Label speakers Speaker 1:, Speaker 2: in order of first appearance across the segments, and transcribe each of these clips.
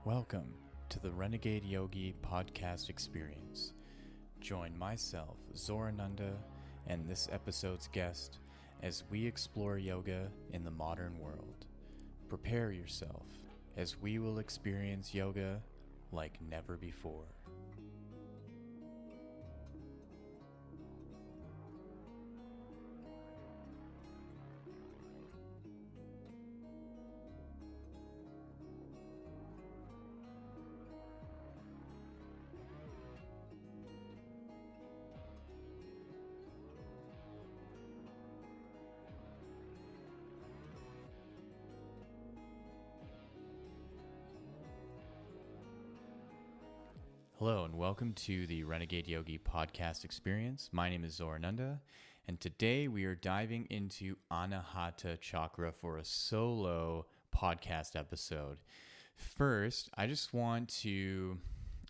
Speaker 1: Welcome to the Renegade Yogi Podcast Experience. Join myself, Zorananda, and this episode's guest as we explore yoga in the modern world. Prepare yourself as we will experience yoga like never before. Hello and welcome to the Renegade Yogi Podcast Experience. My name is Zorananda, and today we are diving into Anahata Chakra for a solo podcast episode. First, I just want to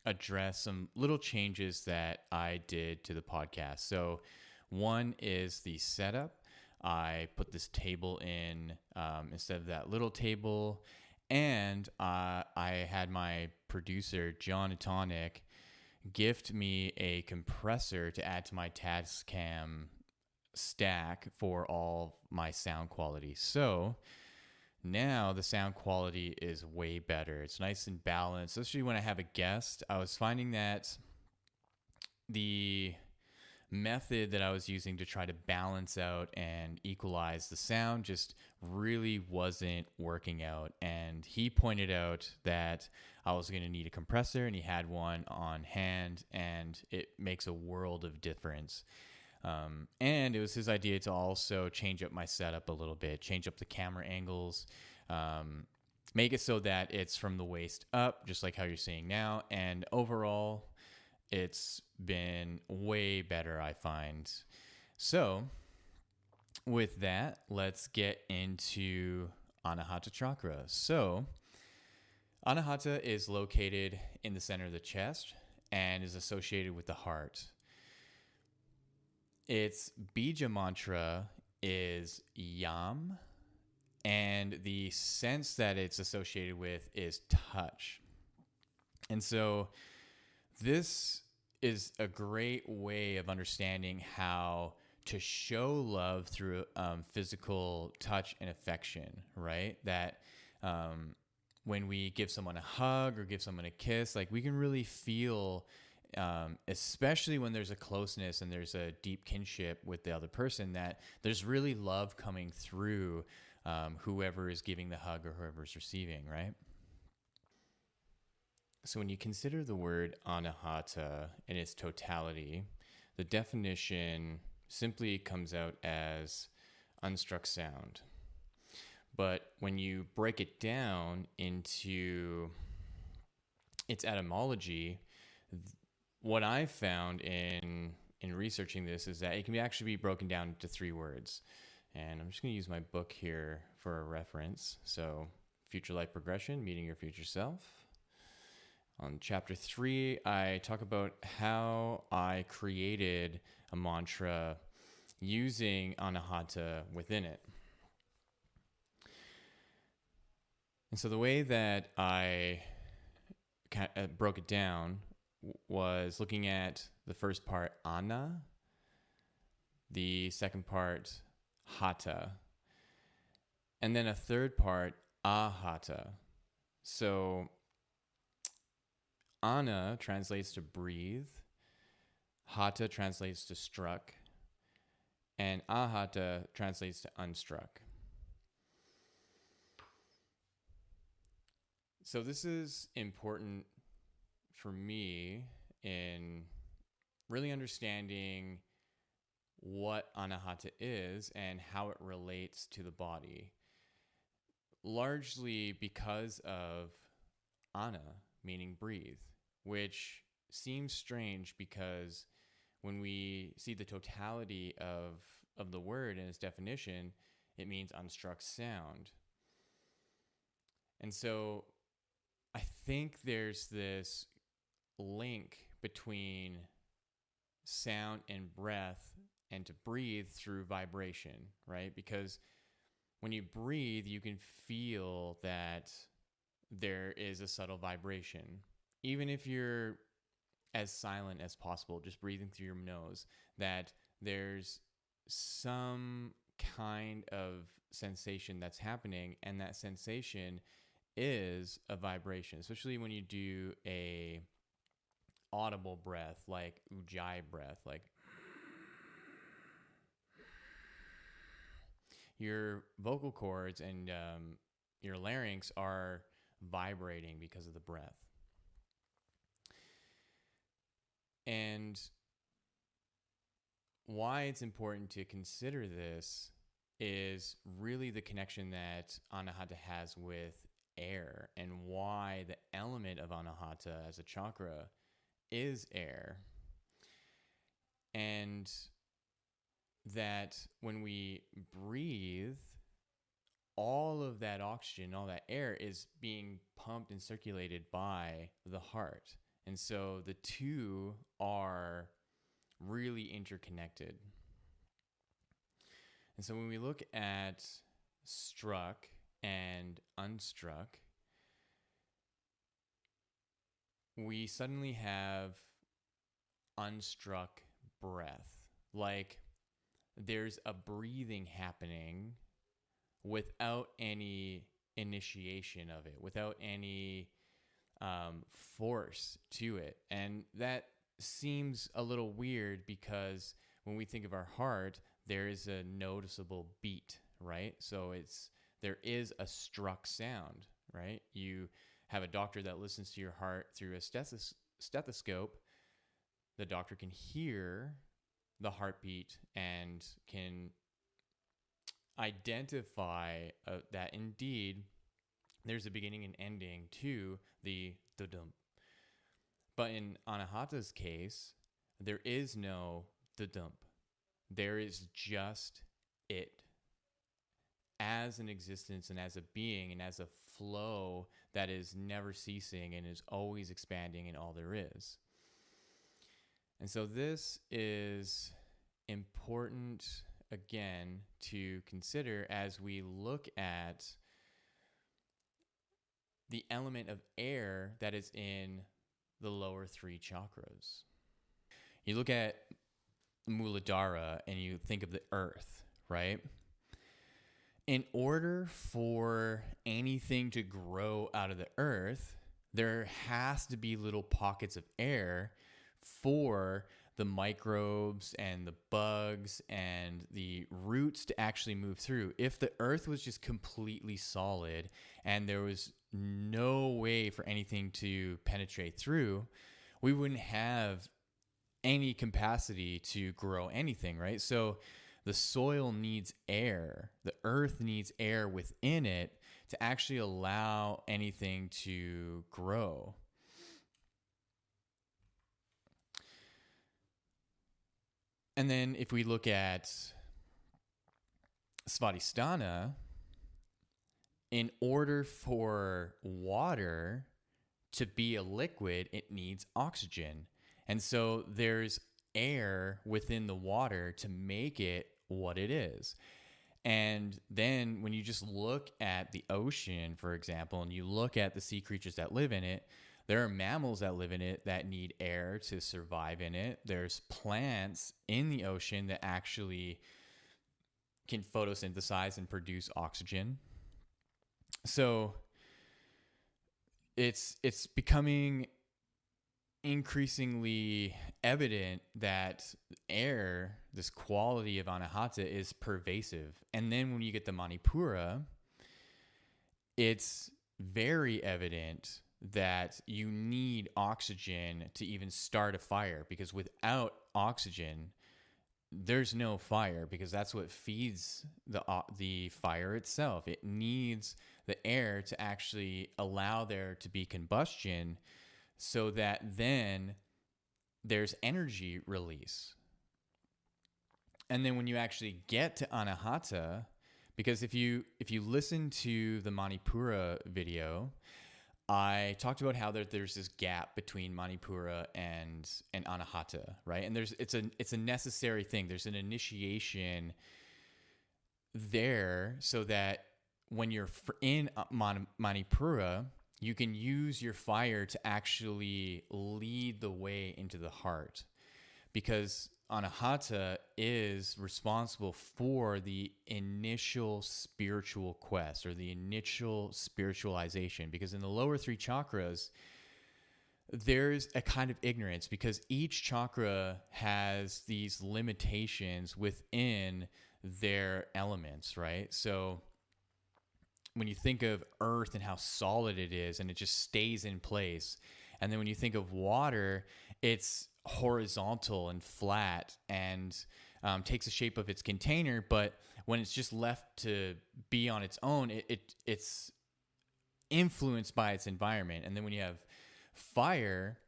Speaker 1: address some little changes that I did to the podcast. So one is the setup. I put this table in instead of that little table. And I had my producer, John Atonic, gift me a compressor to add to my Tascam stack for all my sound quality. So now the sound quality is way better. It's nice and balanced, especially when I have a guest. I was finding that the method that I was using to try to balance out and equalize the sound just really wasn't working out. And he pointed out that I was going to need a compressor, and he had one on hand, and it makes a world of difference. And it was his idea to also change up my setup a little bit, change up the camera angles, make it so that it's from the waist up, just like how you're seeing now. And overall, it's been way better, I find. So with that, let's get into Anahata Chakra. So Anahata is located in the center of the chest and is associated with the heart. Its bija mantra is Yam, and the sense that it's associated with is touch. And so this is a great way of understanding how to show love through physical touch and affection, right? That when we give someone a hug or give someone a kiss, like we can really feel, especially when there's a closeness and there's a deep kinship with the other person, that there's really love coming through whoever is giving the hug or whoever's receiving, right? So when you consider the word Anahata in its totality, the definition simply comes out as unstruck sound. But when you break it down into its etymology, what I found in researching this is that it can actually be broken down into three words. And I'm just going to use my book here for a reference. So, Future Life Progression, Meeting Your Future Self. On chapter 3, I talk about how I created a mantra using Anahata within it. And so the way that I broke it down was looking at the first part, Ana, the second part, Hata, and then a third part, Ahata. So Ana translates to breathe, Hata translates to struck, and Ahata translates to unstruck. So this is important for me in really understanding what Anahata is and how it relates to the body, largely because of Ana, meaning breathe, which seems strange because when we see the totality of the word and its definition, it means unstruck sound. And so I think there's this link between sound and breath and to breathe through vibration, right? Because when you breathe, you can feel that there is a subtle vibration. Even if you're as silent as possible, just breathing through your nose, that there's some kind of sensation that's happening, and that sensation is a vibration, especially when you do a audible breath, like ujjayi breath, like your vocal cords and your larynx are vibrating because of the breath. And why it's important to consider this is really the connection that Anahata has with air, and why the element of Anahata as a chakra is air. And that when we breathe, all of that oxygen, all that air is being pumped and circulated by the heart. And so the two are really interconnected. And so when we look at struck and unstruck, we suddenly have unstruck breath. Like there's a breathing happening without any initiation of it, without any force to it. And that seems a little weird because when we think of our heart, there is a noticeable beat, right? So there is a struck sound, right? You have a doctor that listens to your heart through a stethoscope. The doctor can hear the heartbeat and can identify that indeed there's a beginning and ending to the dudum. But in Anahata's case, there is no dudum. There is just it as an existence and as a being and as a flow that is never ceasing and is always expanding in all there is. And so this is important, again, to consider as we look at the element of air that is in the lower three chakras. You look at Muladhara and you think of the earth, right? In order for anything to grow out of the earth, there has to be little pockets of air for the microbes and the bugs and the roots to actually move through. If the earth was just completely solid and there was no way for anything to penetrate through, we wouldn't have any capacity to grow anything, right? So the soil needs air. The earth needs air within it to actually allow anything to grow. And then if we look at Svadhisthana, in order for water to be a liquid, it needs oxygen. And so there's air within the water to make it what it is. And then when you just look at the ocean, for example, and you look at the sea creatures that live in it, there are mammals that live in it that need air to survive in it. There's plants in the ocean that actually can photosynthesize and produce oxygen. So it's becoming increasingly evident that air, this quality of Anahata, is pervasive. And then when you get to Manipura, it's very evident that you need oxygen to even start a fire, because without oxygen, there's no fire, because that's what feeds the fire itself. It needs the air to actually allow there to be combustion, so that then there's energy release. And then when you actually get to Anahata, because if you listen to the Manipura video, I talked about how there's this gap between Manipura and Anahata, right? And it's a necessary thing. There's an initiation there so that when you're in Manipura, you can use your fire to actually lead the way into the heart, because Anahata is responsible for the initial spiritual quest or the initial spiritualization. Because in the lower three chakras, there's a kind of ignorance, because each chakra has these limitations within their elements, right? So when you think of earth and how solid it is and it just stays in place, and then when you think of water, it's horizontal and flat and takes the shape of its container, but when it's just left to be on its own, it's influenced by its environment. And then when you have fire,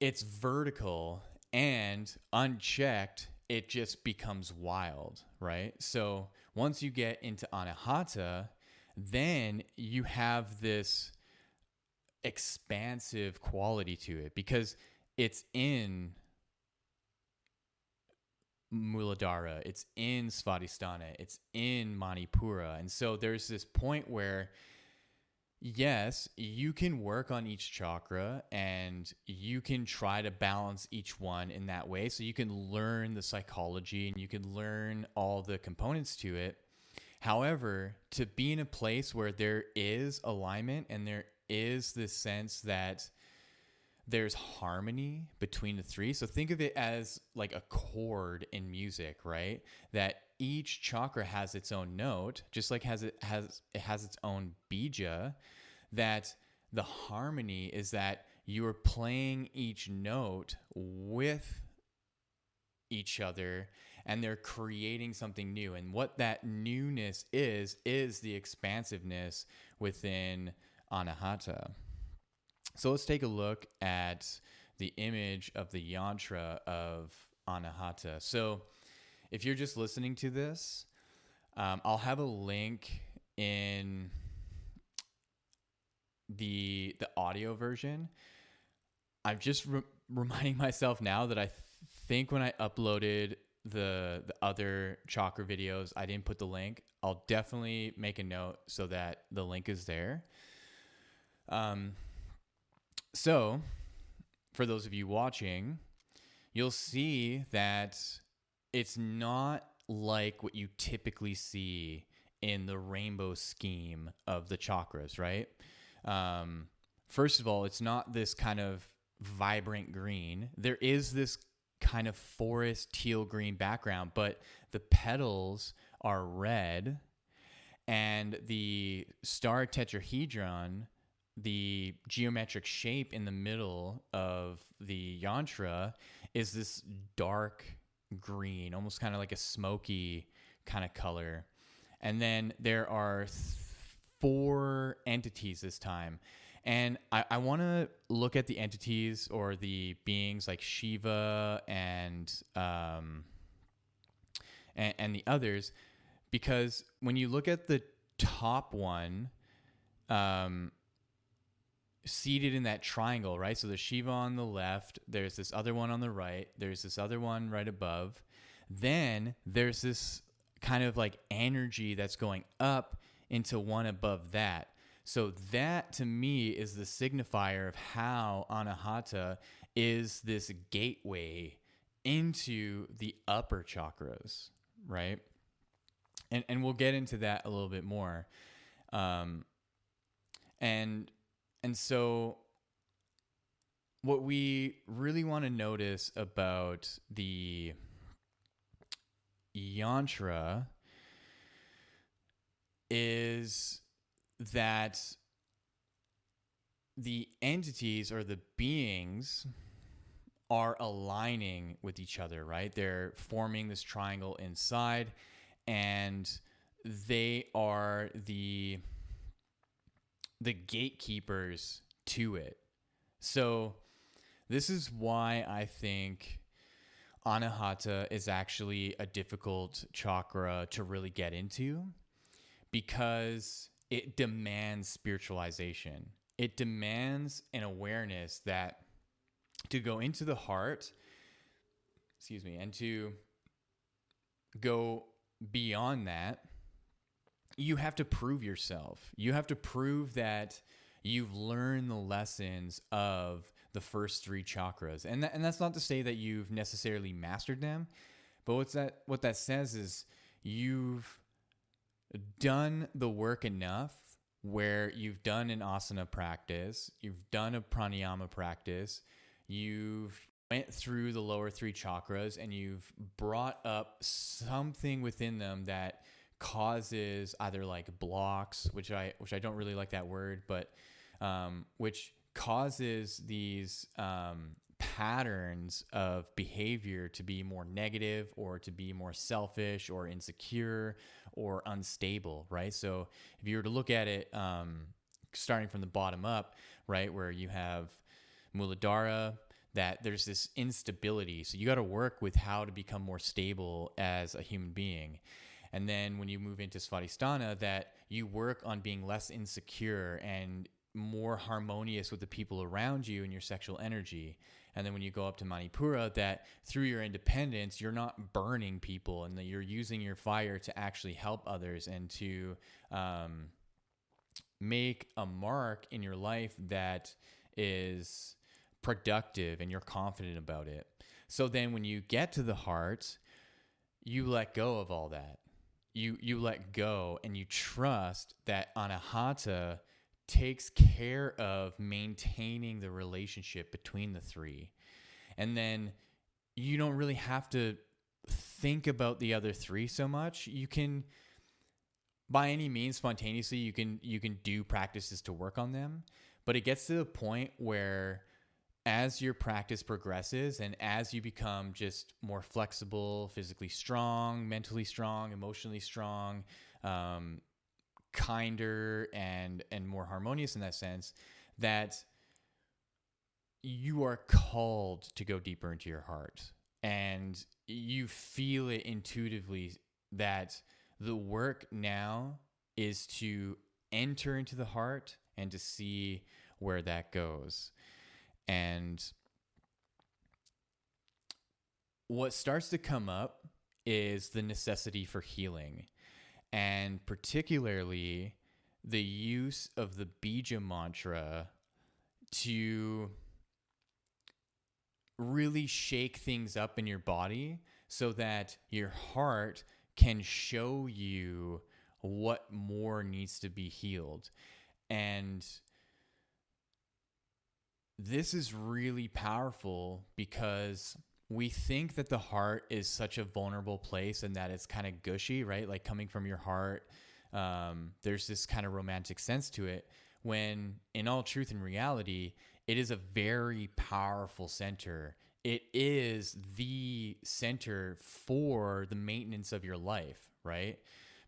Speaker 1: it's vertical, and unchecked, it just becomes wild, right? So once you get into Anahata, then you have this expansive quality to it, because it's in Muladhara, it's in Svadhisthana, it's in Manipura. And so there's this point where, yes, you can work on each chakra and you can try to balance each one in that way. So you can learn the psychology and you can learn all the components to it. However, to be in a place where there is alignment and there is this sense that there's harmony between the three. So think of it as like a chord in music, right? That each chakra has its own note, just like it has its own bija. That the harmony is that you are playing each note with each other, and they're creating something new. And what that newness is the expansiveness within Anahata. So let's take a look at the image of the yantra of Anahata. So if you're just listening to this, I'll have a link in the audio version. I'm just reminding myself now that I think when I uploaded the other chakra videos, I didn't put the link. I'll definitely make a note so that the link is there. So for those of you watching, you'll see that it's not like what you typically see in the rainbow scheme of the chakras, right? First of all, it's not this kind of vibrant green. There is this kind of forest teal green background, but the petals are red, and the star tetrahedron, the geometric shape in the middle of the yantra, is this dark green, almost kind of like a smoky kind of color. And then there are 4 entities this time. And I want to look at the entities or the beings like Shiva and the others, because when you look at the top one, seated in that triangle, right? So there's Shiva on the left, there's this other one on the right, there's this other one right above. Then there's this kind of like energy that's going up into one above that. So that to me is the signifier of how Anahata is this gateway into the upper chakras, right? And we'll get into that a little bit more. And so what we really want to notice about the yantra is that the entities or the beings are aligning with each other, right? They're forming this triangle inside, and they are the gatekeepers to it. So this is why I think Anahata is actually a difficult chakra to really get into, because it demands spiritualization. It demands an awareness that to go into the heart, and to go beyond that, you have to prove yourself. You have to prove that you've learned the lessons of the first three chakras. And that's not to say that you've necessarily mastered them, but what that says is you've done the work enough where you've done an asana practice, you've done a pranayama practice, you've went through the lower three chakras, and you've brought up something within them that causes either like blocks, which I don't really like that word, but which causes these patterns of behavior to be more negative, or to be more selfish or insecure or unstable, right? So if you were to look at it starting from the bottom up, right, where you have Muladhara, that there's this instability. So you got to work with how to become more stable as a human being. And then when you move into Svadhisthana, that you work on being less insecure and more harmonious with the people around you and your sexual energy. And then when you go up to Manipura, that through your independence, you're not burning people, and that you're using your fire to actually help others and to make a mark in your life that is productive and you're confident about it. So then when you get to the heart, you let go of all that. You let go, and you trust that Anahata takes care of maintaining the relationship between the three. And then you don't really have to think about the other three so much. You can, by any means, spontaneously, you can do practices to work on them. But it gets to the point where as your practice progresses and as you become just more flexible, physically strong, mentally strong, emotionally strong, kinder and more harmonious in that sense, that you are called to go deeper into your heart, and you feel it intuitively that the work now is to enter into the heart and to see where that goes. And what starts to come up is the necessity for healing, and particularly the use of the bija mantra to really shake things up in your body so that your heart can show you what more needs to be healed. And this is really powerful because we think that the heart is such a vulnerable place and that it's kind of gushy, right? Like coming from your heart, there's this kind of romantic sense to it, when in all truth and reality, it is a very powerful center. It is the center for the maintenance of your life, right?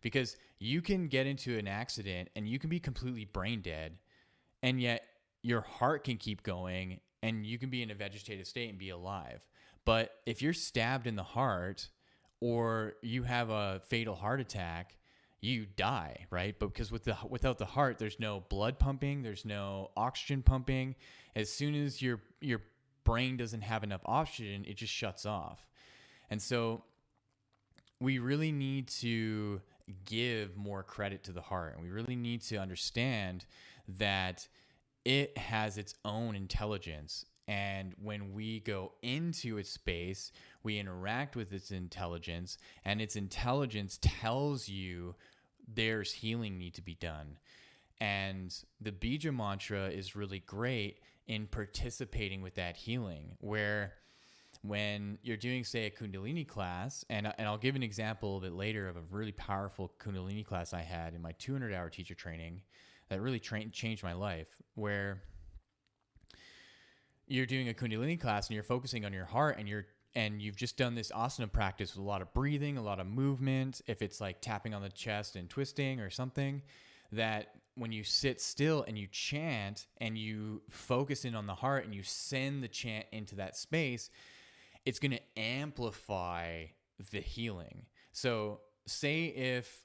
Speaker 1: Because you can get into an accident and you can be completely brain dead, and yet your heart can keep going and you can be in a vegetative state and be alive. But if you're stabbed in the heart or you have a fatal heart attack, you die, right? But because without the heart, there's no blood pumping, there's no oxygen pumping. As soon as your brain doesn't have enough oxygen, it just shuts off. And so we really need to give more credit to the heart, and we really need to understand that it has its own intelligence. And when we go into its space, we interact with its intelligence, and its intelligence tells you there's healing need to be done. And the bija mantra is really great in participating with that healing, where when you're doing, say, a Kundalini class, and I'll give an example a bit later of a really powerful Kundalini class I had in my 200-hour teacher training that really changed my life, where you're doing a Kundalini class and you're focusing on your heart, and you've just done this asana practice with a lot of breathing, a lot of movement. If it's like tapping on the chest and twisting or something, that when you sit still and you chant and you focus in on the heart and you send the chant into that space, it's going to amplify the healing. So say if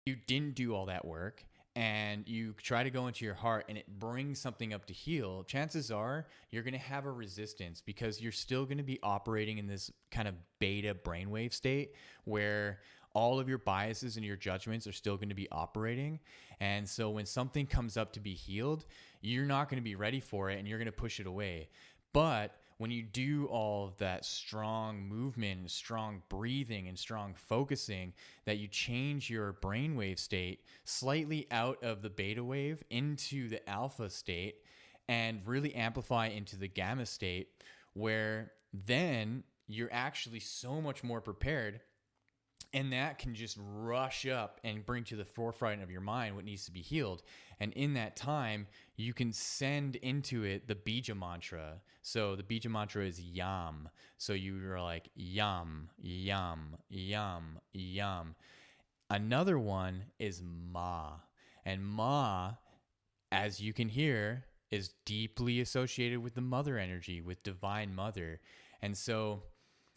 Speaker 1: you didn't do all that work and you try to go into your heart and it brings something up to heal, chances are you're going to have a resistance, because you're still going to be operating in this kind of beta brainwave state where all of your biases and your judgments are still going to be operating. And so when something comes up to be healed, you're not going to be ready for it and you're going to push it away. But when you do all of that strong movement, strong breathing, and strong focusing, that you change your brainwave state slightly out of the beta wave into the alpha state and really amplify into the gamma state, where then you're actually so much more prepared. And that can just rush up and bring to the forefront of your mind what needs to be healed. And in that time, you can send into it the bija mantra. So the bija mantra is yam. So you're like yam, yam, yam, yam. Another one is ma. And ma, as you can hear, is deeply associated with the mother energy, with divine mother. And so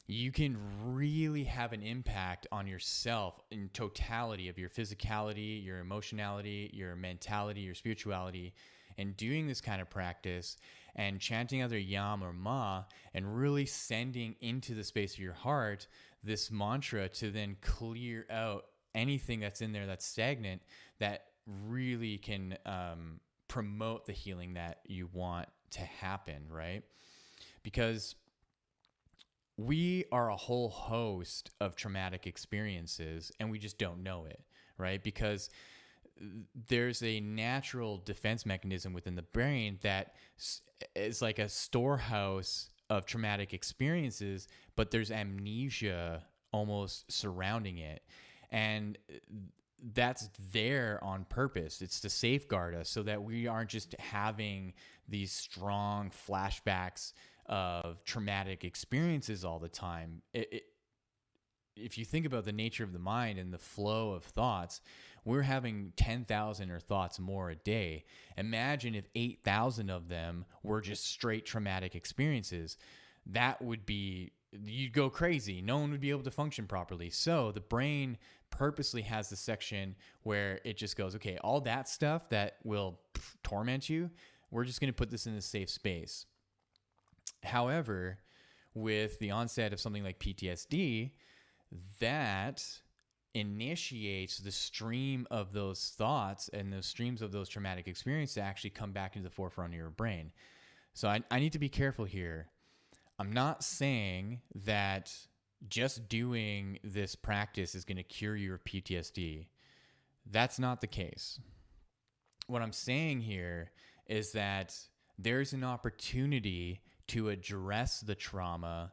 Speaker 1: you can really have an impact on yourself in totality of your physicality, your emotionality, your mentality, your spirituality, and doing this kind of practice and chanting either yam or ma and really sending into the space of your heart this mantra to then clear out anything that's in there that's stagnant, that really can promote the healing that you want to happen, right? Because we are a whole host of traumatic experiences and we just don't know it, right? Because there's a natural defense mechanism within the brain that is like a storehouse of traumatic experiences, but there's amnesia almost surrounding it. And that's there on purpose. It's to safeguard us so that we aren't just having these strong flashbacks of traumatic experiences all the time. If you think about the nature of the mind and the flow of thoughts, we're having 10,000 or thoughts more a day. Imagine if 8,000 of them were just straight traumatic experiences. That would be, you'd go crazy. No one would be able to function properly. So the brain purposely has the section where it just goes, okay, all that stuff that will torment you, we're just going to put this in a safe space. However, with the onset of something like PTSD, that initiates the stream of those thoughts and those streams of those traumatic experiences to actually come back into the forefront of your brain. So I need to be careful here. I'm not saying that just doing this practice is going to cure your PTSD. That's not the case. What I'm saying here is that there's an opportunity to address the trauma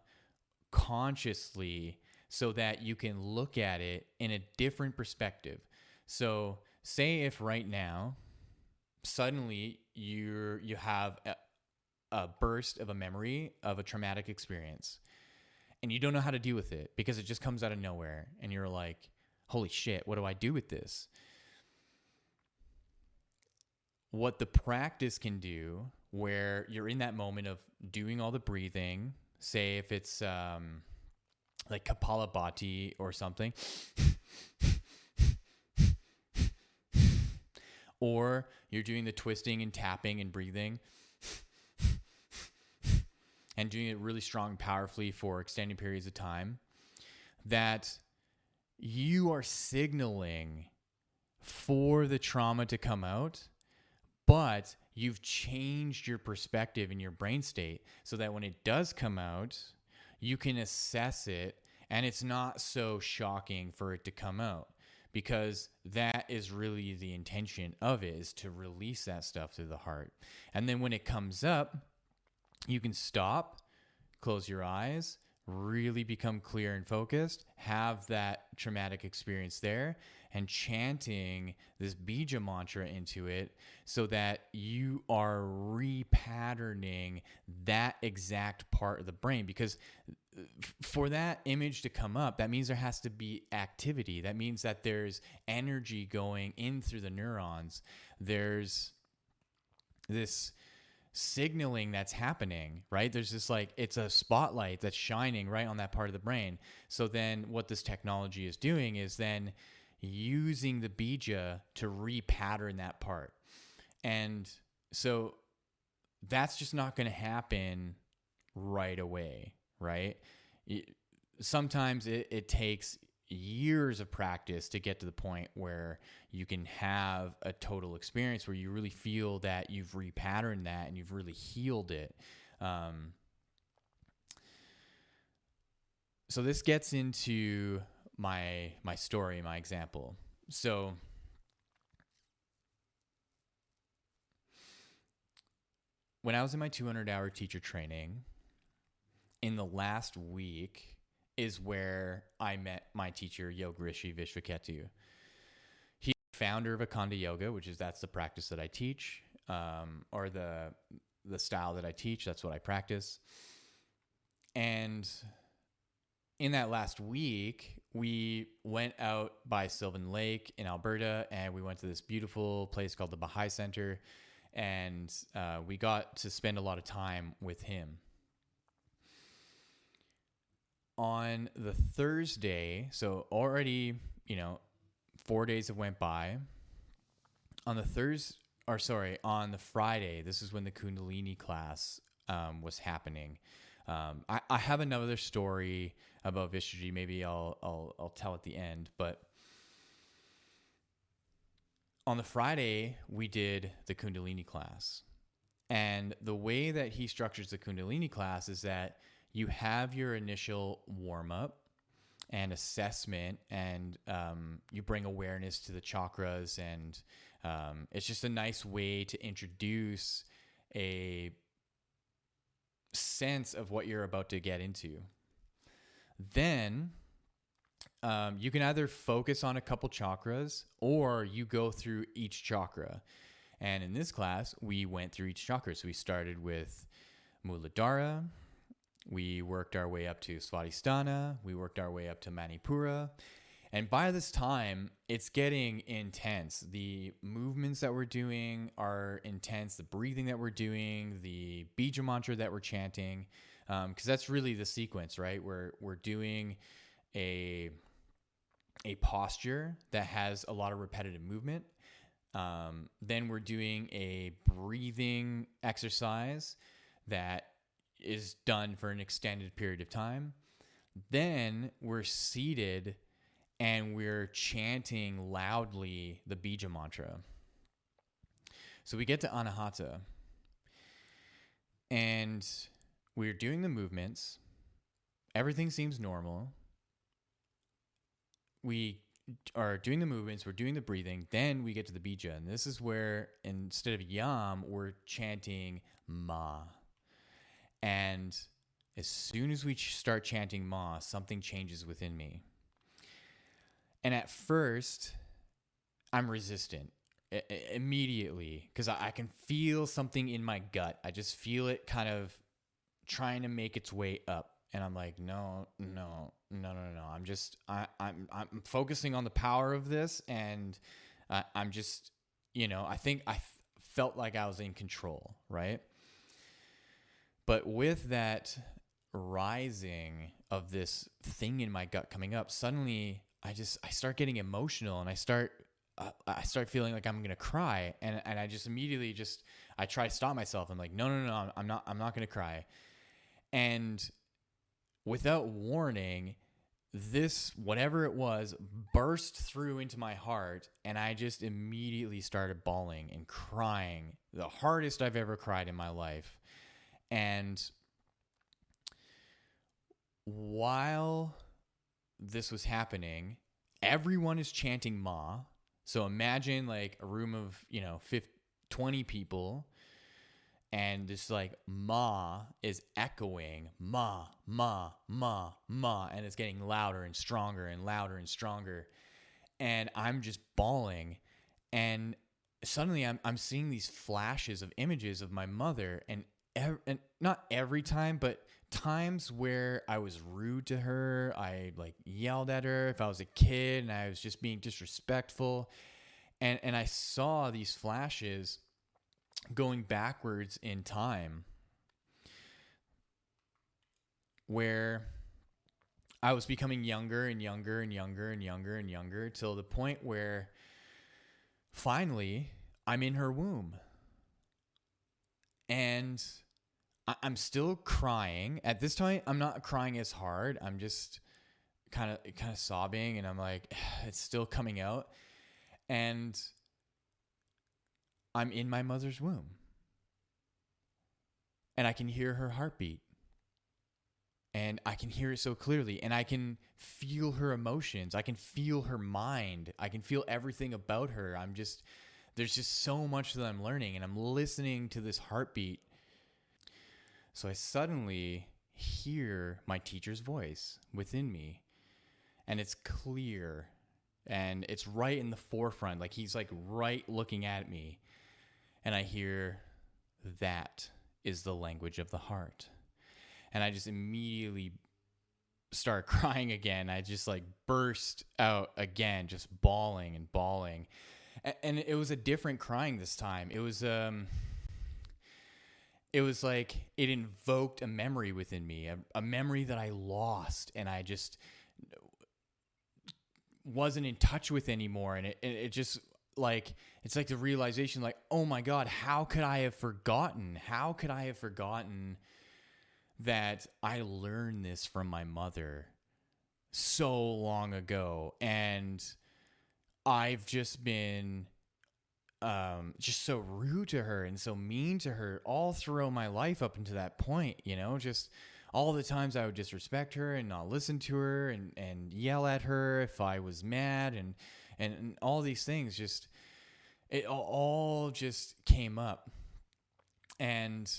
Speaker 1: consciously so that you can look at it in a different perspective. So say if right now, suddenly you have a burst of a memory of a traumatic experience and you don't know how to deal with it because it just comes out of nowhere and you're like, holy shit, what do I do with this? What the practice can do, where you're in that moment of doing all the breathing, say if it's like Kapalabhati or something, or you're doing the twisting and tapping and breathing and doing it really strong and powerfully for extended periods of time, that you are signaling for the trauma to come out, but you've changed your perspective in your brain state so that when it does come out, you can assess it and it's not so shocking for it to come out, because that is really the intention of it, is to release that stuff through the heart. And then when it comes up, you can stop, close your eyes, really become clear and focused, have that traumatic experience there, and chanting this bija mantra into it so that you are repatterning that exact part of the brain. Because for that image to come up, that means there has to be activity. That means that there's energy going in through the neurons. There's this signaling that's happening, right? There's this, like, it's a spotlight that's shining right on that part of the brain. So then what this technology is doing is then using the bija to repattern that part. And so that's just not going to happen right away, right? Sometimes it takes, years of practice to get to the point where you can have a total experience where you really feel that you've repatterned that and you've really healed it. So this gets into my story, my example. So when I was in my 200-hour teacher training, in the last week is where I met my teacher, Yogrishi Vishvaketu. He's the founder of Akanda Yoga, that's the practice that I teach, or the style that I teach. That's what I practice. And in that last week, we went out by Sylvan Lake in Alberta, and we went to this beautiful place called the Baha'i Center, and we got to spend a lot of time with him. On the Thursday, so already, 4 days have went by. On the Friday, this is when the Kundalini class was happening. I have another story about Vishwaji. Maybe I'll tell at the end. But on the Friday, we did the Kundalini class. And the way that he structures the Kundalini class is that you have your initial warm-up and assessment, and you bring awareness to the chakras, and it's just a nice way to introduce a sense of what you're about to get into. Then you can either focus on a couple chakras, or you go through each chakra. And in this class, we went through each chakra. So we started with Muladhara. We worked our way up to Svadhisthana. We worked our way up to Manipura. And by this time, it's getting intense. The movements that we're doing are intense. The breathing that we're doing, the bija mantra that we're chanting, because that's really the sequence, right? We're doing a posture that has a lot of repetitive movement. Then we're doing a breathing exercise that is done for an extended period of time. Then we're seated and we're chanting loudly the bija mantra. So we get to Anahata, and we're doing the movements. Everything seems normal. We are doing the movements, we're doing the breathing, then we get to the bija. And this is where, instead of yam, we're chanting ma. And as soon as we start chanting ma, something changes within me. And at first, I'm resistant immediately, because I can feel something in my gut. I just feel it kind of trying to make its way up. And I'm like, no. I'm focusing on the power of this. And I'm just, I think I felt like I was in control, right? But with that rising of this thing in my gut coming up, suddenly I start getting emotional, and I start feeling like I'm going to cry. And I just immediately I try to stop myself. I'm like, no, I'm not going to cry. And without warning, this, whatever it was, burst through into my heart, and I just immediately started bawling and crying, the hardest I've ever cried in my life. And while this was happening, everyone is chanting ma. So imagine like a room of, 20 people, and this like ma is echoing, ma, ma, ma, ma, and it's getting louder and stronger and louder and stronger. And I'm just bawling, and suddenly I'm seeing these flashes of images of my mother, and not every time, but times where I was rude to her. I like yelled at her if I was a kid, and I was just being disrespectful. And I saw these flashes going backwards in time, where I was becoming younger and younger and younger and younger and younger, till the point where finally I'm in her womb. And I'm still crying. At this time, I'm not crying as hard. I'm just kind of sobbing, and I'm like, it's still coming out. And I'm in my mother's womb. And I can hear her heartbeat. And I can hear it so clearly. And I can feel her emotions. I can feel her mind. I can feel everything about her. There's just so much that I'm learning. And I'm listening to this heartbeat. So I suddenly hear my teacher's voice within me. And it's clear. And it's right in the forefront. Like he's like right looking at me. And I hear, that is the language of the heart. And I just immediately start crying again. I just like burst out again, just bawling and bawling. And it was a different crying this time. It was like it invoked a memory within me, a memory that I lost and I just wasn't in touch with anymore. And it just like, it's like the realization like, oh my God, how could I have forgotten? How could I have forgotten that I learned this from my mother so long ago? And I've just been just so rude to her and so mean to her all throughout my life up until that point, just all the times I would disrespect her and not listen to her and yell at her if I was mad and all these things, just it all just came up. And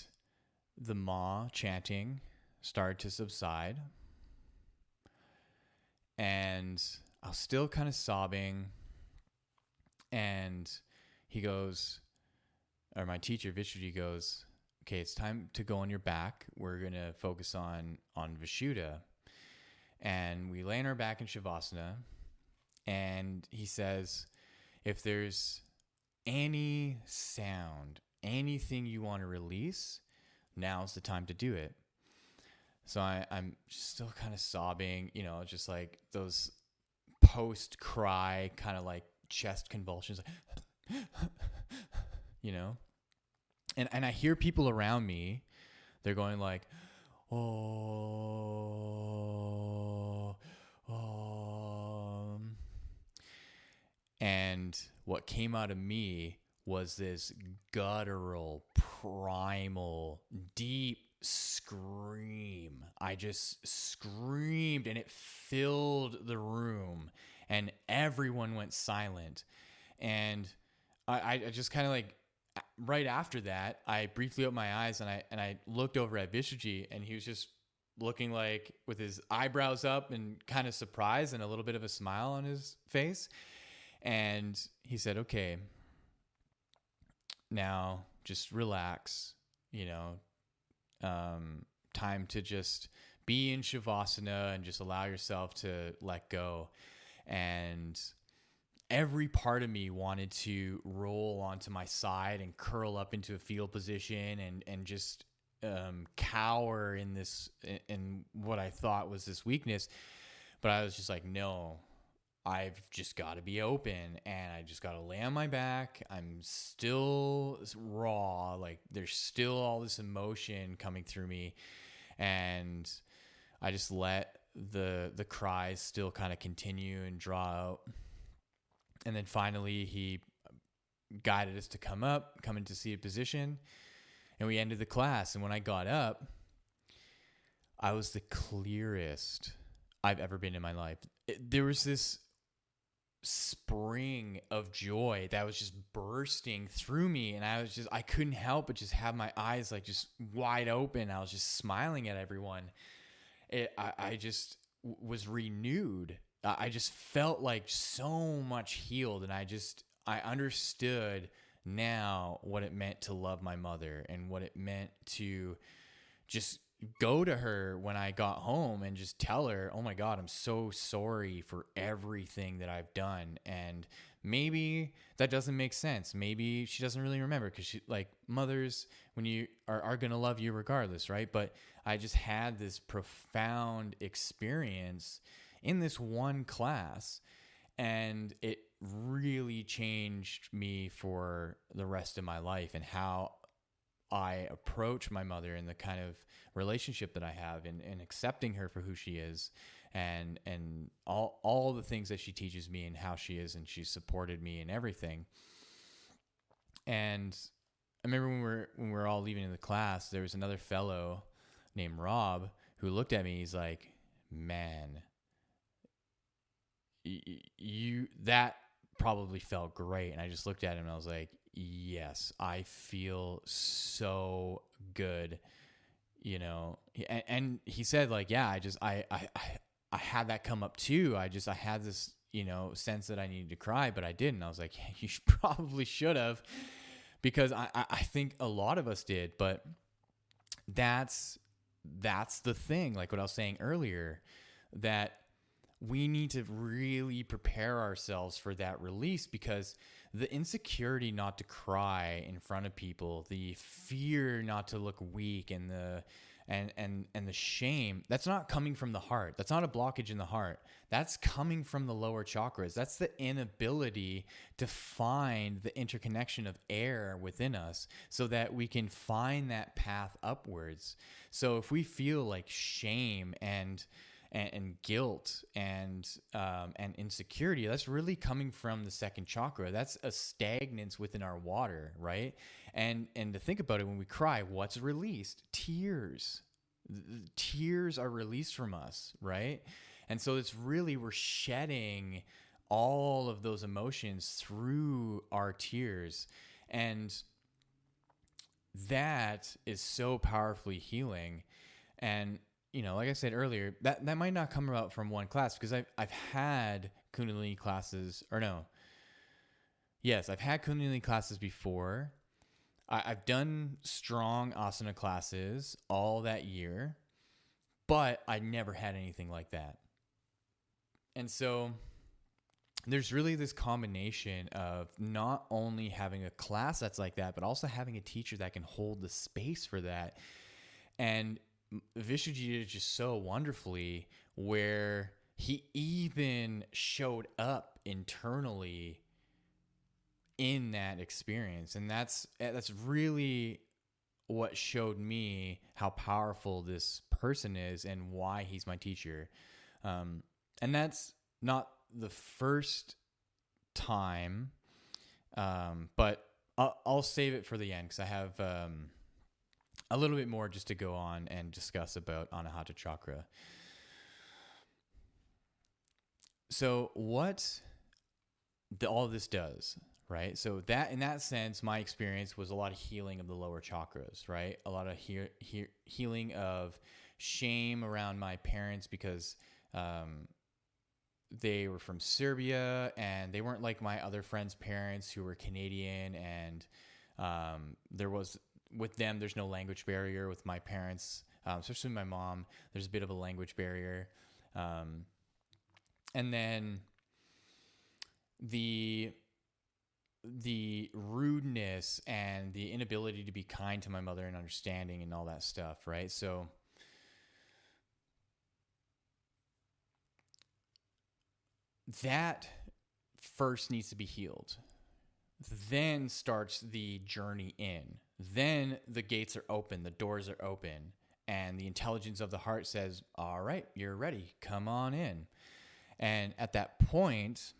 Speaker 1: the ma chanting started to subside. And I was still kind of sobbing. And he goes, or my teacher, Vishuddhi, goes, okay, it's time to go on your back. We're going to focus on Vishuddha. And we lay on our back in Shavasana. And he says, if there's any sound, anything you want to release, now's the time to do it. So I'm still kind of sobbing, just like those post-cry kind of like chest convulsions, and I hear people around me, they're going like, oh, and what came out of me was this guttural, primal, deep scream. I just screamed and it filled the room and everyone went silent. And I just kind of like, right after that, I briefly opened my eyes and I looked over at Vishuddhi and he was just looking like with his eyebrows up and kind of surprised and a little bit of a smile on his face. And he said, okay, now just relax, time to just be in Shavasana and just allow yourself to let go. And every part of me wanted to roll onto my side and curl up into a fetal position and just cower in what I thought was this weakness. But I was just like, no, I've just got to be open and I just got to lay on my back. I'm still raw. Like there's still all this emotion coming through me. And I just let the cries still kind of continue and draw out. And then finally he guided us to come into seated position. And we ended the class. And when I got up, I was the clearest I've ever been in my life. There was this spring of joy that was just bursting through me. And I couldn't help but just have my eyes like just wide open. I was just smiling at everyone. I just was renewed. I just felt like so much healed. And I understood now what it meant to love my mother and what it meant to just go to her when I got home and just tell her, oh my God, I'm so sorry for everything that I've done. And maybe that doesn't make sense. Maybe she doesn't really remember because mothers, when you are going to love you regardless, right? But I just had this profound experience in this one class, and it really changed me for the rest of my life and how I approach my mother and the kind of relationship that I have and accepting her for who she is and all the things that she teaches me and how she is, and she's supported me and everything. And I remember when we were all leaving the class, there was another fellow named Rob who looked at me. He's like, man, you that probably felt great. And I just looked at him and I was like, yes, I feel so good, you know. And he said, like, yeah, I had that come up too. I had this, you know, sense that I needed to cry, but I didn't. I was like, yeah, you probably should have, because I think a lot of us did. But that's the thing, like what I was saying earlier, that we need to really prepare ourselves for that release, because the insecurity not to cry in front of people, the fear not to look weak, and the shame, that's not coming from the heart. That's not a blockage in the heart. That's coming from the lower chakras. That's the inability to find the interconnection of air within us so that we can find that path upwards. So if we feel like shame and guilt and insecurity, that's really coming from the second chakra. That's a stagnance within our water, right? And to think about it, when we cry, what's released? Tears. Tears are released from us, right? And so it's really, we're shedding all of those emotions through our tears. And that is so powerfully healing. And you know, like I said earlier, that might not come about from one class, because I've had Kundalini classes, or no. Yes, I've had Kundalini classes before. I've done strong asana classes all that year, but I never had anything like that. And so there's really this combination of not only having a class that's like that, but also having a teacher that can hold the space for that. And Vishuji did it just so wonderfully, where he even showed up internally in that experience. And that's really what showed me how powerful this person is and why he's my teacher. And that's not the first time, but I'll save it for the end, because I have a little bit more just to go on and discuss about Anahata chakra. So what all this does, right? So that, in that sense, my experience was a lot of healing of the lower chakras, right? A lot of healing of shame around my parents, because they were from Serbia and they weren't like my other friends' parents who were Canadian. And there was, with them, there's no language barrier. With my parents, especially my mom, there's a bit of a language barrier. And then the rudeness and the inability to be kind to my mother and understanding and all that stuff, right? So that first needs to be healed. Then starts the journey in. Then the gates are open, the doors are open, and the intelligence of the heart says, all right, you're ready, come on in. And at that point,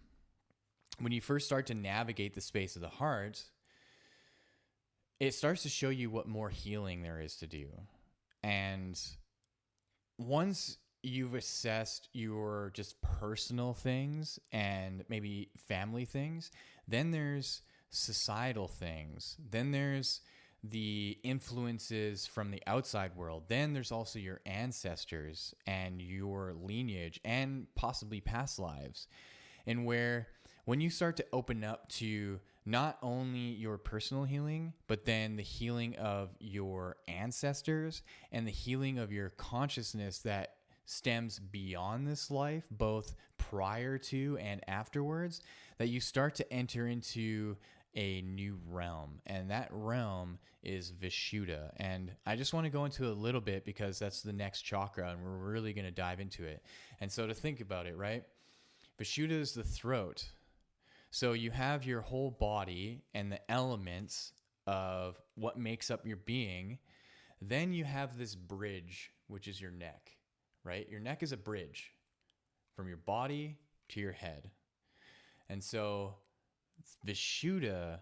Speaker 1: when you first start to navigate the space of the heart, it starts to show you what more healing there is to do. And once you've assessed your just personal things and maybe family things, then there's societal things. Then there's the influences from the outside world. Then there's also your ancestors and your lineage and possibly past lives. And where when you start to open up to not only your personal healing, but then the healing of your ancestors and the healing of your consciousness that stems beyond this life, both prior to and afterwards, that you start to enter into a new realm. And that realm is Vishuddha. And I just want to go into a little bit because that's the next chakra and we're really going to dive into it. And so to think about it, right? Vishuddha is the throat. So you have your whole body and the elements of what makes up your being. Then you have this bridge, which is your neck, right? Your neck is a bridge. from your body to your head. And so Vishuddha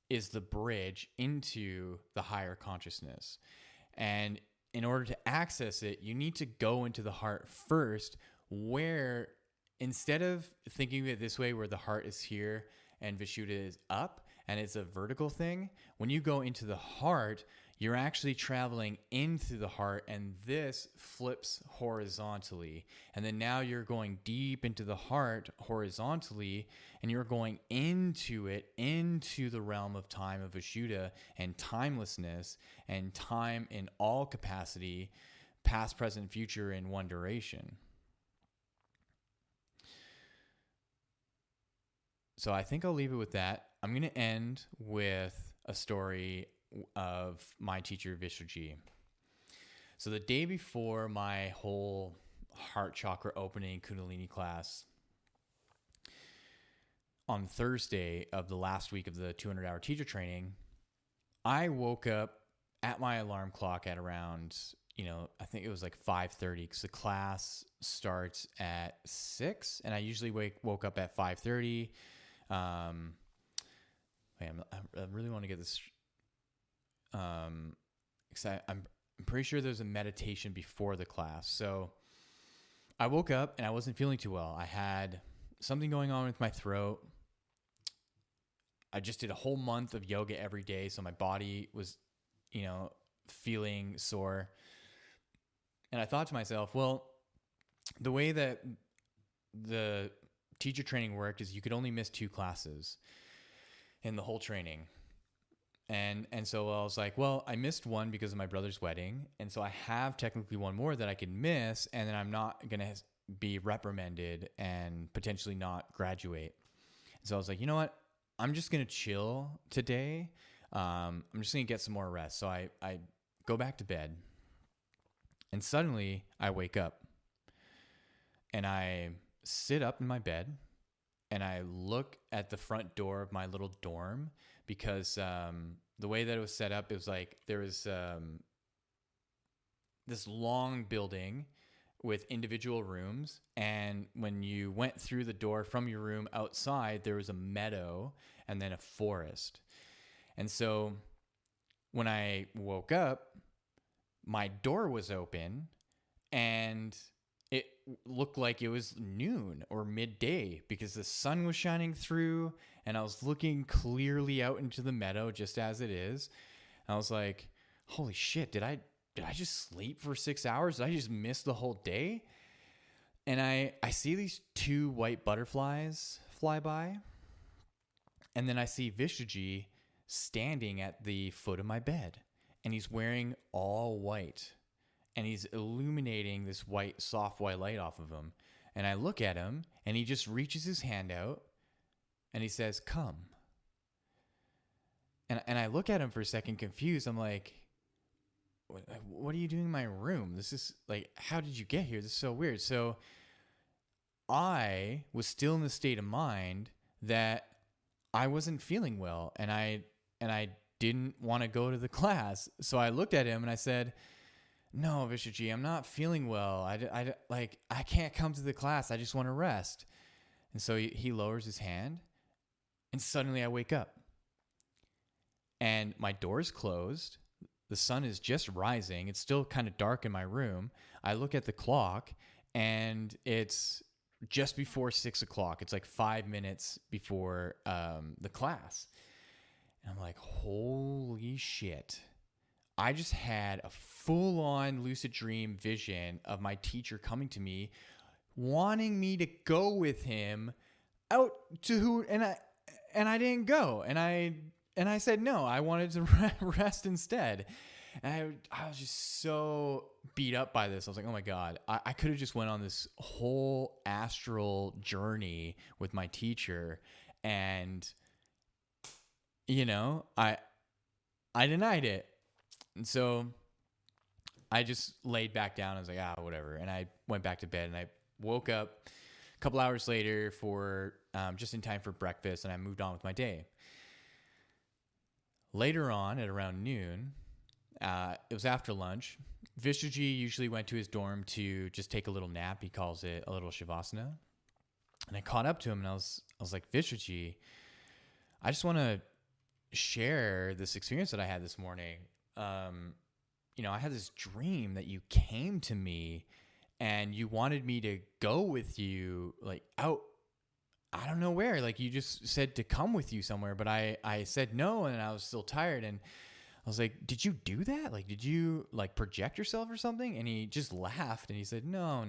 Speaker 1: is the bridge into the higher consciousness. And in order to access it, you need to go into the heart first, where instead of thinking of it this way, where the heart is here and Vishuddha is up and it's a vertical thing, when you go into the heart, you're actually traveling into the heart, and this flips horizontally. And then now you're going deep into the heart horizontally, and you're going into it, into the realm of time of Vishuddha and timelessness and time in all capacity, past, present, future in one duration. So I think I'll leave it with that. I'm going to end with a story of my teacher, Vishwaji. So the day before my whole heart chakra opening Kundalini class, on Thursday of the last week of the 200-hour teacher training, I woke up at my alarm clock at around, I think it was like 5:30, because the class starts at 6, and I usually woke up at 5:30. I really want to get this. Because I'm pretty sure there's a meditation before the class. So I woke up and I wasn't feeling too well. I had something going on with my throat. I just did a whole month of yoga every day, so my body was, feeling sore. And I thought to myself, well, the way that the teacher training worked is you could only miss 2 classes in the whole training. And so I was like, well, I missed one because of my brother's wedding. And so I have technically one more that I could miss, and then I'm not going to be reprimanded and potentially not graduate. So I was like, you know what? I'm just going to chill today. I'm just going to get some more rest. So I go back to bed, and suddenly I wake up and I sit up in my bed and I look at the front door of my little dorm, because the way that it was set up, it was like there was this long building with individual rooms. And when you went through the door from your room outside, there was a meadow and then a forest. And so when I woke up, my door was open and it looked like it was noon or midday, because the sun was shining through and I was looking clearly out into the meadow just as it is. And I was like, holy shit, did I just sleep for 6 hours? Did I just miss the whole day? And I see these 2 white butterflies fly by. And then I see Vishwaji standing at the foot of my bed, and he's wearing all white. And he's illuminating this white, soft white light off of him. And I look at him, and he just reaches his hand out, and he says, come. And I look at him for a second, confused. I'm like, what are you doing in my room? This is like, how did you get here? This is so weird. So I was still in the state of mind that I wasn't feeling well, and I didn't want to go to the class. So I looked at him and I said, no, Vishwaji, I'm not feeling well. I can't come to the class. I just want to rest. And so he lowers his hand, and suddenly I wake up. And my door's closed. The sun is just rising. It's still kind of dark in my room. I look at the clock, and it's just before 6 o'clock. It's like 5 minutes before the class. And I'm like, holy shit. I just had a full-on lucid dream vision of my teacher coming to me, wanting me to go with him out to and I didn't go. And I said no, I wanted to rest instead. And I was just so beat up by this. I was like, oh my God, I could have just went on this whole astral journey with my teacher. And, I denied it. And so I just laid back down. I was like, whatever. And I went back to bed, and I woke up a couple hours later for just in time for breakfast, and I moved on with my day. Later on at around noon, It was after lunch. Vishnuji usually went to his dorm to just take a little nap. He calls it a little shavasana. And I caught up to him and I was like, Vishnuji, I just want to share this experience that I had this morning. I had this dream that you came to me and you wanted me to go with you, like out, I don't know where, like you just said to come with you somewhere, but I said no, and I was still tired. And I was like, did you do that? Like, did you like project yourself or something? And he just laughed and he said, no.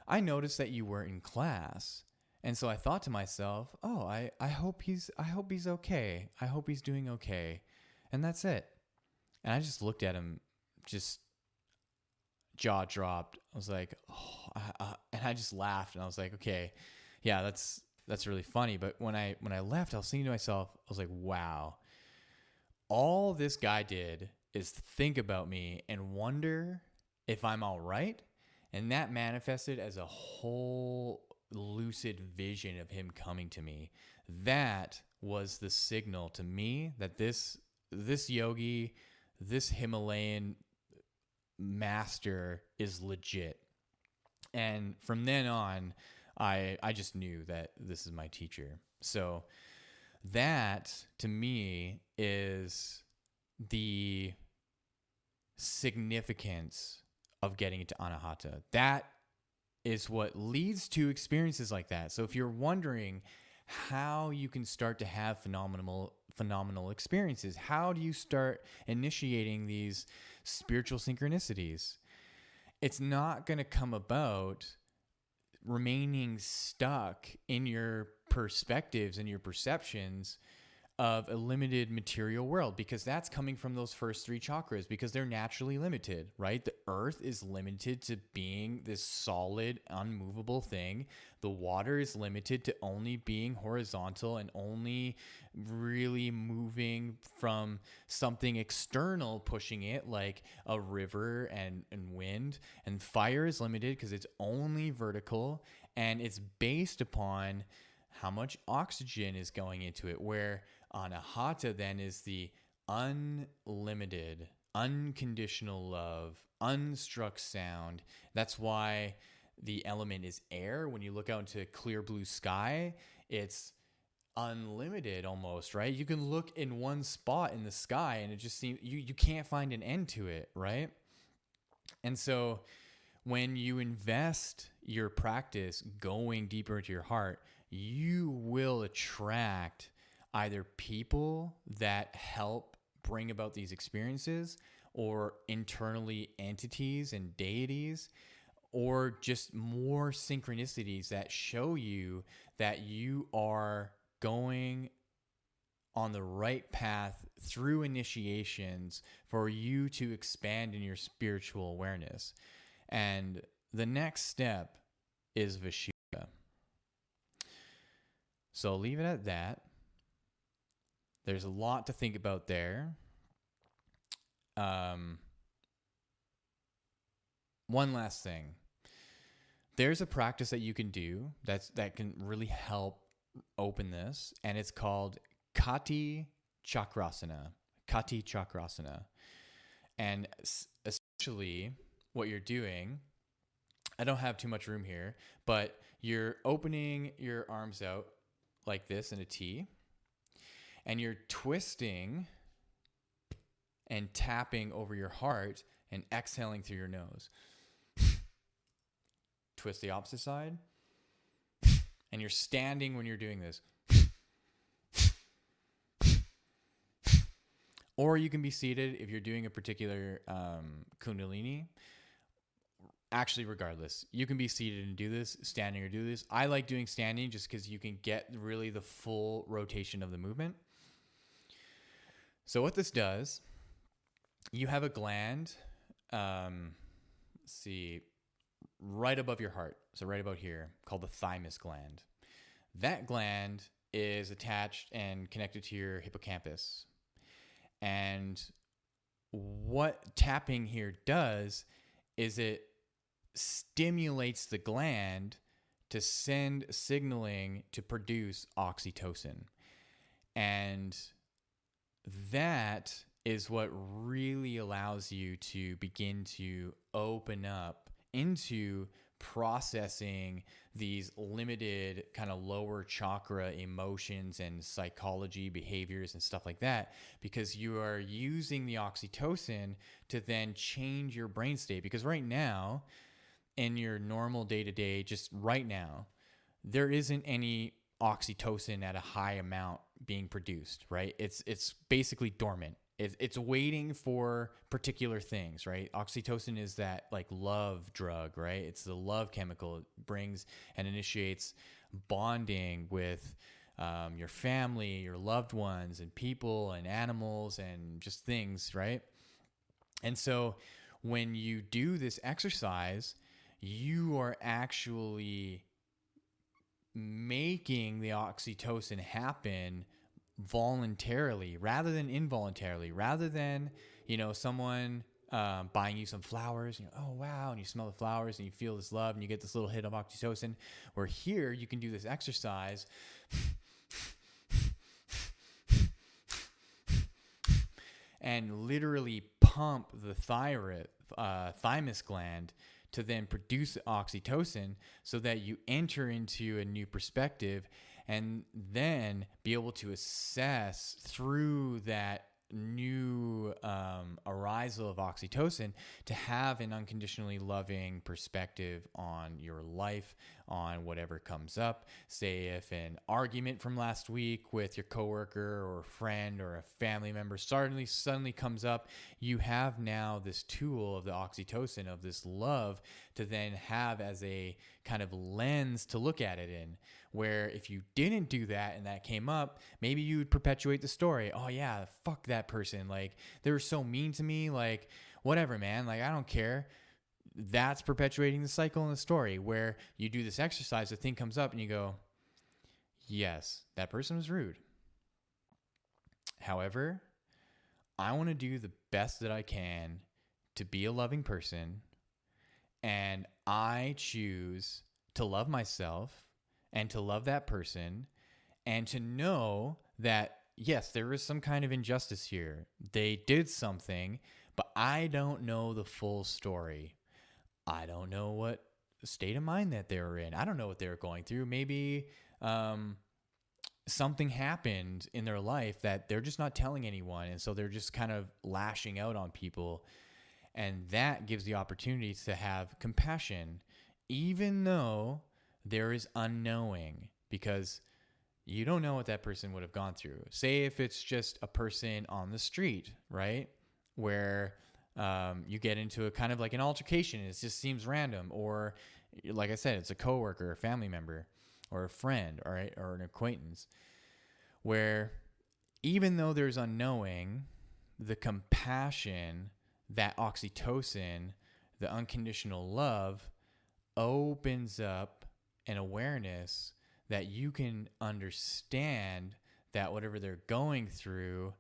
Speaker 1: I noticed that you were in class. And so I thought to myself, oh, I hope he's okay. I hope he's doing okay. And that's it. And I just looked at him, just jaw dropped. I was like, oh, and I just laughed and I was like, okay, yeah, that's really funny. But when I left, I was thinking to myself, I was like, wow, all this guy did is think about me and wonder if I'm all right. And that manifested as a whole lucid vision of him coming to me. That was the signal to me that this yogi, this Himalayan master is legit. And from then on, I just knew that this is my teacher. So that to me is the significance of getting into Anahata. That is what leads to experiences like that. So if you're wondering how you can start to have phenomenal experiences, how do you start initiating these spiritual synchronicities? It's not going to come about remaining stuck in your perspectives and your perceptions of a limited material world, because that's coming from those first three chakras, because they're naturally limited, right? The earth is limited to being this solid, unmovable thing. The water is limited to only being horizontal and only really moving from something external pushing it, like a river and wind. And fire is limited because it's only vertical, and it's based upon how much oxygen is going into it, where Anahata then is the unlimited, unconditional love, unstruck sound. That's why the element is air. When you look out into clear blue sky, it's unlimited almost, right? You can look in one spot in the sky and it just seems you can't find an end to it, right? And so when you invest your practice going deeper into your heart, you will attract either people that help bring about these experiences, or internally entities and deities, or just more synchronicities that show you that you are going on the right path through initiations for you to expand in your spiritual awareness. And the next step is Vishuddha. So I'll leave it at that. There's a lot to think about there. One last thing. There's a practice that you can do that can really help open this, and it's called Kati Chakrasana. Kati Chakrasana. And essentially what you're doing, I don't have too much room here, but you're opening your arms out like this in a T, and you're twisting and tapping over your heart and exhaling through your nose. Twist the opposite side. And you're standing when you're doing this. Or you can be seated if you're doing a particular Kundalini. Actually, regardless, you can be seated and do this, standing or do this. I like doing standing just because you can get really the full rotation of the movement. So what this does, you have a gland, right above your heart. So right about here, called the thymus gland. That gland is attached and connected to your hippocampus. And what tapping here does is it stimulates the gland to send signaling to produce oxytocin. And that is what really allows you to begin to open up into processing these limited kind of lower chakra emotions and psychology behaviors and stuff like that, because you are using the oxytocin to then change your brain state. Because right now, in your normal day-to-day, just right now, there isn't any oxytocin at a high amount being produced, right? It's basically dormant. It's waiting for particular things, right? Oxytocin is that like love drug, right? It's the love chemical. It brings and initiates bonding with your family, your loved ones, and people and animals and just things, right? And so when you do this exercise, you are actually making the oxytocin happen voluntarily rather than involuntarily, rather than, someone buying you some flowers, oh wow, and you smell the flowers and you feel this love and you get this little hit of oxytocin. Where here you can do this exercise and literally pump the thymus gland to then produce oxytocin, so that you enter into a new perspective and then be able to assess through that new arisal of oxytocin to have an unconditionally loving perspective on your life, on whatever comes up. Say if an argument from last week with your coworker or a friend or a family member suddenly comes up, you have now this tool of the oxytocin, of this love, to then have as a kind of lens to look at it in. Where if you didn't do that and that came up, maybe you would perpetuate the story. Oh yeah, fuck that person. Like, they were so mean to me. Like, whatever, man. Like, I don't care. That's perpetuating the cycle in the story. Where you do this exercise, the thing comes up and you go, yes, that person was rude. However, I want to do the best that I can to be a loving person. And I choose to love myself and to love that person, and to know that, yes, there is some kind of injustice here. They did something, but I don't know the full story. I don't know what state of mind that they were in. I don't know what they were going through. Maybe something happened in their life that they're just not telling anyone, and so they're just kind of lashing out on people. And that gives the opportunity to have compassion, even though there is unknowing, because you don't know what that person would have gone through. Say if it's just a person on the street, right? Where you get into a kind of like an altercation, it just seems random. Or like I said, it's a coworker, a family member, or a friend, all right, or an acquaintance, where even though there's unknowing, the compassion, that oxytocin, the unconditional love, opens up an awareness that you can understand that whatever they're going through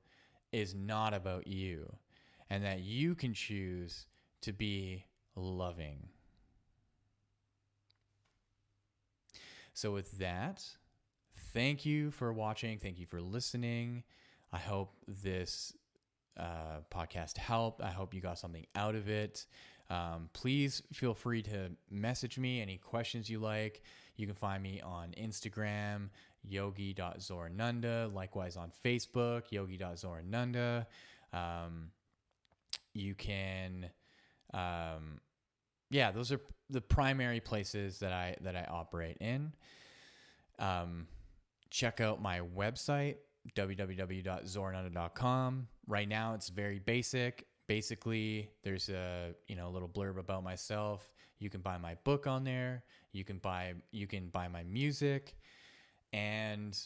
Speaker 1: is not about you, and that you can choose to be loving. So with that, thank you for watching. Thank you for listening. I hope this podcast helped. I hope you got something out of it. Please feel free to message me any questions you like. You can find me on Instagram, yogi.zorananda. Likewise on Facebook, yogi.zorananda. You can, those are the primary places that I operate in. Check out my website, www.zorananda.com. Right now, it's very basic. Basically, there's a little blurb about myself. You can buy my book on there. You can buy my music, and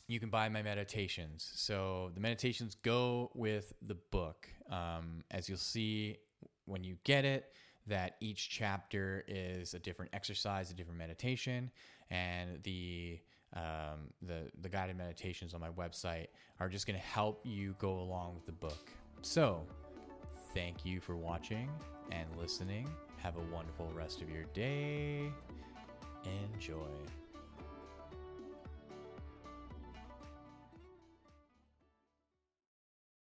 Speaker 1: you can buy my meditations. So the meditations go with the book. As you'll see when you get it, that each chapter is a different exercise, a different meditation, and the guided meditations on my website are just going to help you go along with the book. So, thank you for watching and listening. Have a wonderful rest of your day. Enjoy.